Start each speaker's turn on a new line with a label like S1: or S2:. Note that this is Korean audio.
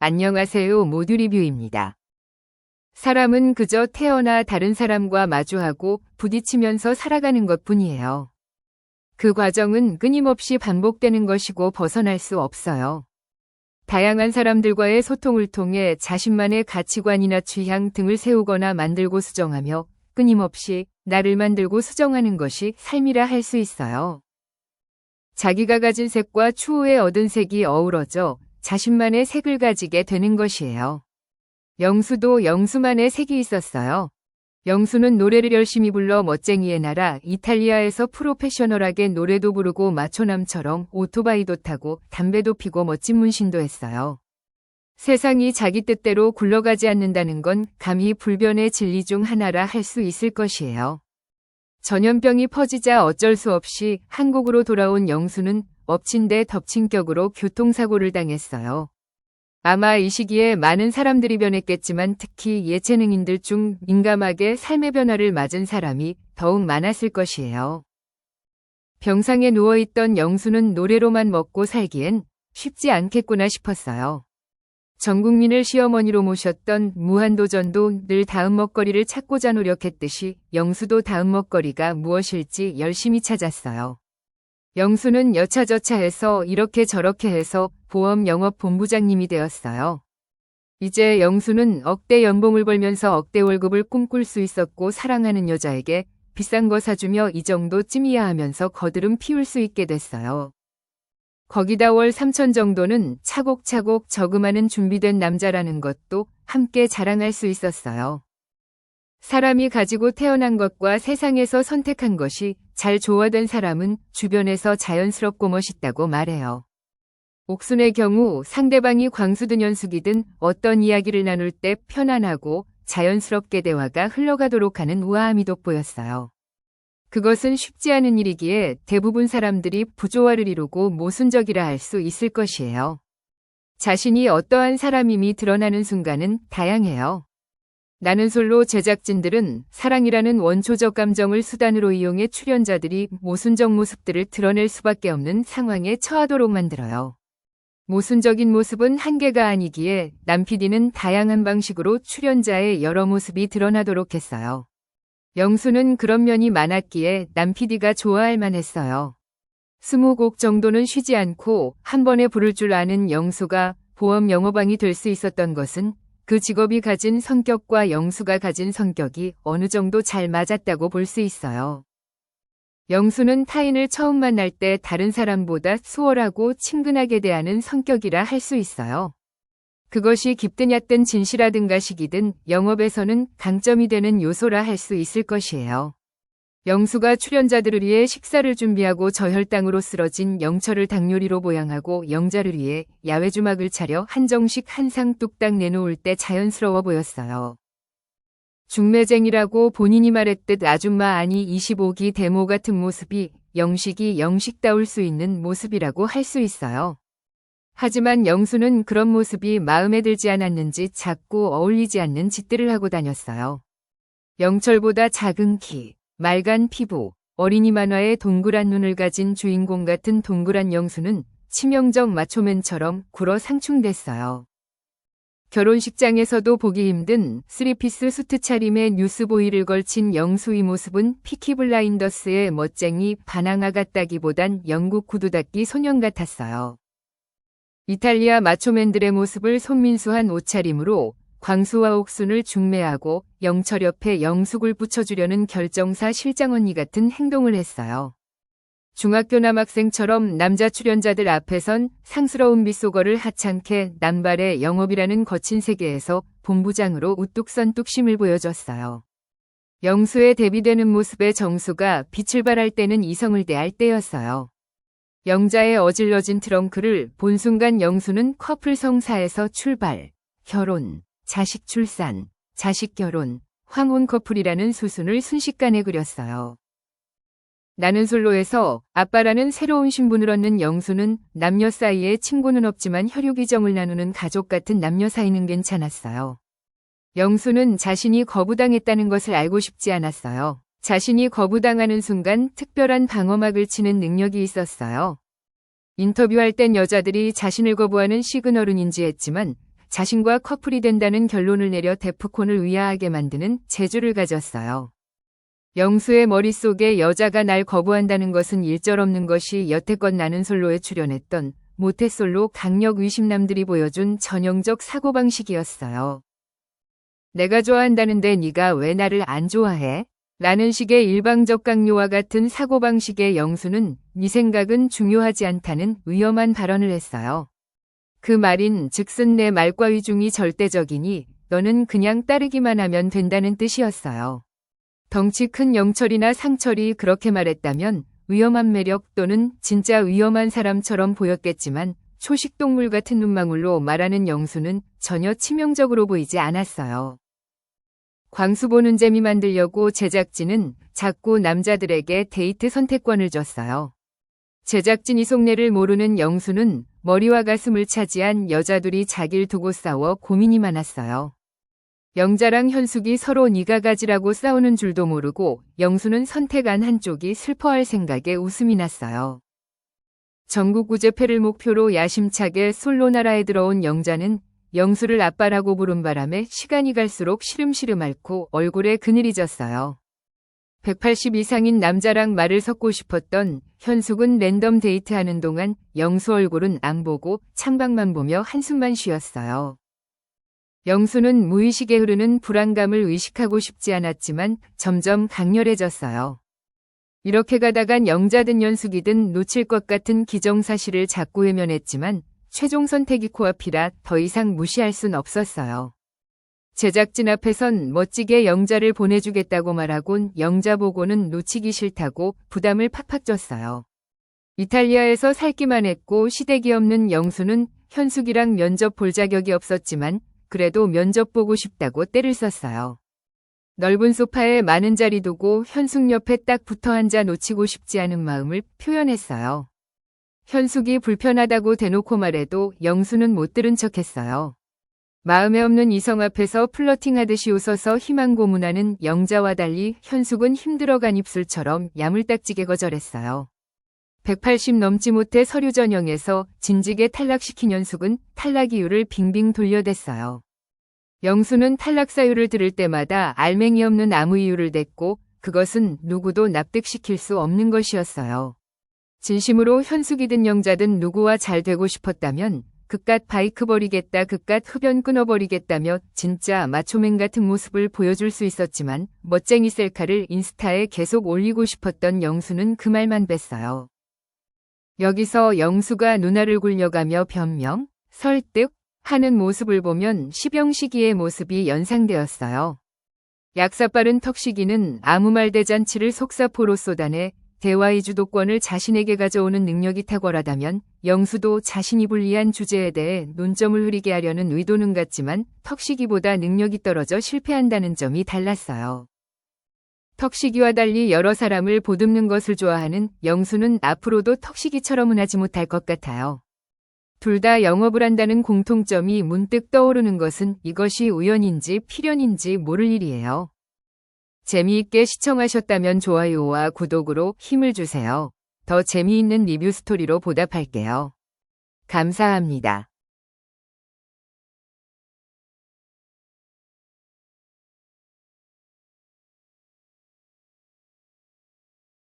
S1: 안녕하세요. 모두 리뷰입니다. 사람은 그저 태어나 다른 사람과 마주하고 부딪히면서 살아가는 것뿐이에요. 그 과정은 끊임없이 반복되는 것이고 벗어날 수 없어요. 다양한 사람들과의 소통을 통해 자신만의 가치관이나 취향 등을 세우거나 만들고 수정하며 끊임없이 나를 만들고 수정하는 것이 삶이라 할 수 있어요. 자기가 가진 색과 추후에 얻은 색이 어우러져 자신만의 색을 가지게 되는 것이에요. 영수도 영수만의 색이 있었어요. 영수는 노래를 열심히 불러 멋쟁이의 나라 이탈리아에서 프로페셔널하게 노래도 부르고 마초남처럼 오토바이도 타고 담배도 피고 멋진 문신도 했어요. 세상이 자기 뜻대로 굴러가지 않는다는 건 감히 불변의 진리 중 하나라 할 수 있을 것이에요. 전염병이 퍼지자 어쩔 수 없이 한국으로 돌아온 영수는 엎친 데 덮친 격으로 교통사고를 당했어요. 아마 이 시기에 많은 사람들이 변했겠지만 특히 예체능인들 중 민감하게 삶의 변화를 맞은 사람이 더욱 많았을 것이에요. 병상에 누워있던 영수는 노래로만 먹고 살기엔 쉽지 않겠구나 싶었어요. 전 국민을 시어머니로 모셨던 무한도전도 늘 다음 먹거리를 찾고자 노력했듯이 영수도 다음 먹거리가 무엇일지 열심히 찾았어요. 영수는 여차저차해서 이렇게 저렇게 해서 보험 영업 본부장님이 되었어요. 이제 영수는 억대 연봉을 벌면서 억대 월급을 꿈꿀 수 있었고 사랑하는 여자에게 비싼 거 사주며 이 정도쯤이야 하면서 거드름 피울 수 있게 됐어요. 거기다 월 3천 정도는 차곡차곡 저금하는 준비된 남자라는 것도 함께 자랑할 수 있었어요. 사람이 가지고 태어난 것과 세상에서 선택한 것이 잘 조화된 사람은 주변에서 자연스럽고 멋있다고 말해요. 옥순의 경우 상대방이 광수든 연숙이든 어떤 이야기를 나눌 때 편안하고 자연스럽게 대화가 흘러가도록 하는 우아함이 돋보였어요. 그것은 쉽지 않은 일이기에 대부분 사람들이 부조화를 이루고 모순적이라 할 수 있을 것이에요. 자신이 어떠한 사람임이 드러나는 순간은 다양해요. 나는 솔로 제작진들은 사랑이라는 원초적 감정을 수단으로 이용해 출연자들이 모순적 모습들을 드러낼 수밖에 없는 상황에 처하도록 만들어요. 모순적인 모습은 한계가 아니기에 남 PD는 다양한 방식으로 출연자의 여러 모습이 드러나도록 했어요. 영수는 그런 면이 많았기에 남 PD가 좋아할 만했어요. 20곡 정도는 쉬지 않고 한 번에 부를 줄 아는 영수가 보험 영업왕이 될 수 있었던 것은 그 직업이 가진 성격과 영수가 가진 성격이 어느 정도 잘 맞았다고 볼 수 있어요. 영수는 타인을 처음 만날 때 다른 사람보다 수월하고 친근하게 대하는 성격이라 할 수 있어요. 그것이 깊든 얕든 진실하든 가식이든 영업에서는 강점이 되는 요소라 할 수 있을 것이에요. 영수가 출연자들을 위해 식사를 준비하고 저혈당으로 쓰러진 영철을 닭요리로 보양하고 영자를 위해 야외 주막을 차려 한정식 한 상 뚝딱 내놓을 때 자연스러워 보였어요. 중매쟁이라고 본인이 말했듯 아줌마 아니 25기 데모 같은 모습이 영식이 영식다울 수 있는 모습이라고 할 수 있어요. 하지만 영수는 그런 모습이 마음에 들지 않았는지 자꾸 어울리지 않는 짓들을 하고 다녔어요. 영철보다 작은 키, 맑은 피부, 어린이 만화의 동그란 눈을 가진 주인공 같은 동그란 영수는 치명적 마초맨처럼 굴어 상충됐어요. 결혼식장에서도 보기 힘든 3피스 수트 차림에 뉴스보이를 걸친 영수의 모습은 피키 블라인더스의 멋쟁이 반항아 같다기보단 영국 구두닦이 소년 같았어요. 이탈리아 마초맨들의 모습을 손민수한 옷차림으로 광수와 옥순을 중매하고 영철 옆에 영숙을 붙여주려는 결정사 실장 언니 같은 행동을 했어요. 중학교 남학생처럼 남자 출연자들 앞에선 상스러운 빗속어를 하찮게 남발의 영업이라는 거친 세계에서 본부장으로 우뚝 선 뚝심을 보여줬어요. 영수의 대비되는 모습의 정수가 빛을 발할 때는 이성을 대할 때였어요. 영자의 어질러진 트렁크를 본 순간 영수는 커플 성사에서 출발, 결혼, 자식 출산, 자식 결혼, 황혼 커플이라는 수순을 순식간에 그렸어요. 나는 솔로에서 아빠라는 새로운 신분을 얻는 영수는 남녀 사이에 친구는 없지만 혈육이정을 나누는 가족 같은 남녀 사이는 괜찮았어요. 영수는 자신이 거부당했다는 것을 알고 싶지 않았어요. 자신이 거부당하는 순간 특별한 방어막을 치는 능력이 있었어요. 인터뷰할 땐 여자들이 자신을 거부하는 시그널은 인지했지만 자신과 커플이 된다는 결론을 내려 데프콘을 의아하게 만드는 재주를 가졌어요. 영수의 머릿속에 여자가 날 거부한다는 것은 일절없는 것이 여태껏 나는 솔로에 출연했던 모태솔로 강력 의심남들이 보여준 전형적 사고방식이었어요. 내가 좋아한다는데 네가 왜 나를 안 좋아해? 라는 식의 일방적 강요와 같은 사고방식의 영수는 네 생각은 중요하지 않다는 위험한 발언을 했어요. 그 말인 즉슨 내 말과 위중이 절대적이니 너는 그냥 따르기만 하면 된다는 뜻이었어요. 덩치 큰 영철이나 상철이 그렇게 말했다면 위험한 매력 또는 진짜 위험한 사람처럼 보였겠지만 초식동물 같은 눈망울로 말하는 영수는 전혀 치명적으로 보이지 않았어요. 광수 보는 재미 만들려고 제작진은 자꾸 남자들에게 데이트 선택권을 줬어요. 제작진이 속내를 모르는 영수는 머리와 가슴을 차지한 여자들이 자기를 두고 싸워 고민이 많았어요. 영자랑 현숙이 서로 네가 가지라고 싸우는 줄도 모르고 영수는 선택한 한쪽이 슬퍼할 생각에 웃음이 났어요. 전국 구제패를 목표로 야심차게 솔로 나라에 들어온 영자는 영수를 아빠라고 부른 바람에 시간이 갈수록 시름시름 앓고 얼굴에 그늘이 졌어요. 180 이상인 남자랑 말을 섞고 싶었던 현숙은 랜덤 데이트하는 동안 영수 얼굴은 안 보고 창밖만 보며 한숨만 쉬었어요. 영수는 무의식에 흐르는 불안감을 의식하고 싶지 않았지만 점점 강렬해졌어요. 이렇게 가다간 영자든 연숙이든 놓칠 것 같은 기정사실을 자꾸 외면했지만 최종 선택이 코앞이라 더 이상 무시할 순 없었어요. 제작진 앞에선 멋지게 영자를 보내주겠다고 말하곤 영자 보고는 놓치기 싫다고 부담을 팍팍 줬어요. 이탈리아에서 살기만 했고 시댁이 없는 영수는 현숙이랑 면접 볼 자격이 없었지만 그래도 면접 보고 싶다고 떼를 썼어요. 넓은 소파에 많은 자리 두고 현숙 옆에 딱 붙어 앉아 놓치고 싶지 않은 마음을 표현했어요. 현숙이 불편하다고 대놓고 말해도 영수는 못 들은 척했어요. 마음에 없는 이성 앞에서 플러팅하듯이 웃어서 희망 고문하는 영자와 달리 현숙은 힘들어간 입술처럼 야물딱지게 거절했어요. 180 넘지 못해 서류 전형에서 진직에 탈락시킨 현숙은 탈락 이유를 빙빙 돌려댔어요. 영수는 탈락 사유를 들을 때마다 알맹이 없는 아무 이유를 댔고 그것은 누구도 납득시킬 수 없는 것이었어요. 진심으로 현숙이든 영자든 누구와 잘 되고 싶었다면 그깟 바이크 버리겠다 그깟 흡연 끊어버리겠다며 진짜 마초맨 같은 모습을 보여줄 수 있었지만 멋쟁이 셀카를 인스타에 계속 올리고 싶었던 영수는 그 말만 뺐어요. 여기서 영수가 누나를 굴려가며 변명, 설득 하는 모습을 보면 시병시기의 모습이 연상되었어요. 약사빠른 턱시기는 아무 말 대잔치를 속사포로 쏟아내 대화의 주도권을 자신에게 가져오는 능력이 탁월하다면 영수도 자신이 불리한 주제에 대해 논점을 흐리게 하려는 의도는 같지만 턱시기보다 능력이 떨어져 실패한다는 점이 달랐어요. 턱시기와 달리 여러 사람을 보듬는 것을 좋아하는 영수는 앞으로도 턱시기처럼은 하지 못할 것 같아요. 둘 다 영업을 한다는 공통점이 문득 떠오르는 것은 이것이 우연인지 필연인지 모를 일이에요. 재미있게 시청하셨다면 좋아요와 구독으로 힘을 주세요. 더 재미있는 리뷰 스토리로 보답할게요. 감사합니다.